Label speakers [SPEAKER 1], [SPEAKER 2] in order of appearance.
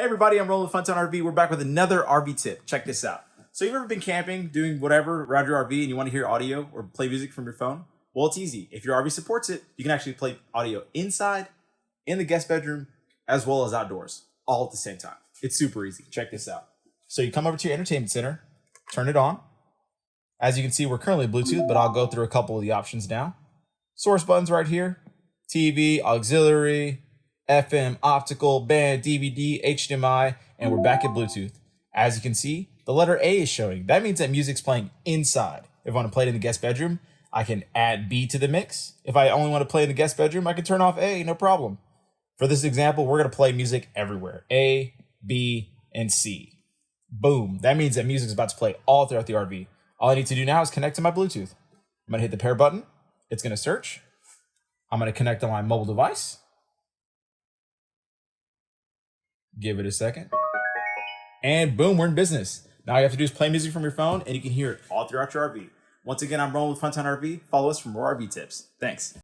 [SPEAKER 1] Hey everybody, I'm Rolling with Funtown RV. We're back with another RV tip. Check this out. So you've ever been camping, doing whatever around your RV and you want to hear audio or play music from your phone? Well, it's easy. If your RV supports it, you can actually play audio inside, in the guest bedroom, as well as outdoors, all at the same time. It's super easy. Check this out. So you come over to your entertainment center, turn it on. As you can see, we're currently Bluetooth, but I'll go through a couple of the options now. Source buttons right here, TV, auxiliary, FM, optical, band, DVD, HDMI, and we're back at Bluetooth. As you can see, the letter A is showing. That means that music's playing inside. If I want to play it in the guest bedroom, I can add B to the mix. If I only want to play in the guest bedroom, I can turn off A, no problem. For this example, we're going to play music everywhere. A, B, and C. Boom. That means that music's about to play all throughout the RV. All I need to do now is connect to my Bluetooth. I'm going to hit the pair button. It's going to search. I'm going to connect on my mobile device. Give it a second. And boom, we're in business. Now all you have to do is play music from your phone and you can hear it all throughout your RV. Once again, I'm Rolling with Funtown RV. Follow us for more RV tips. Thanks.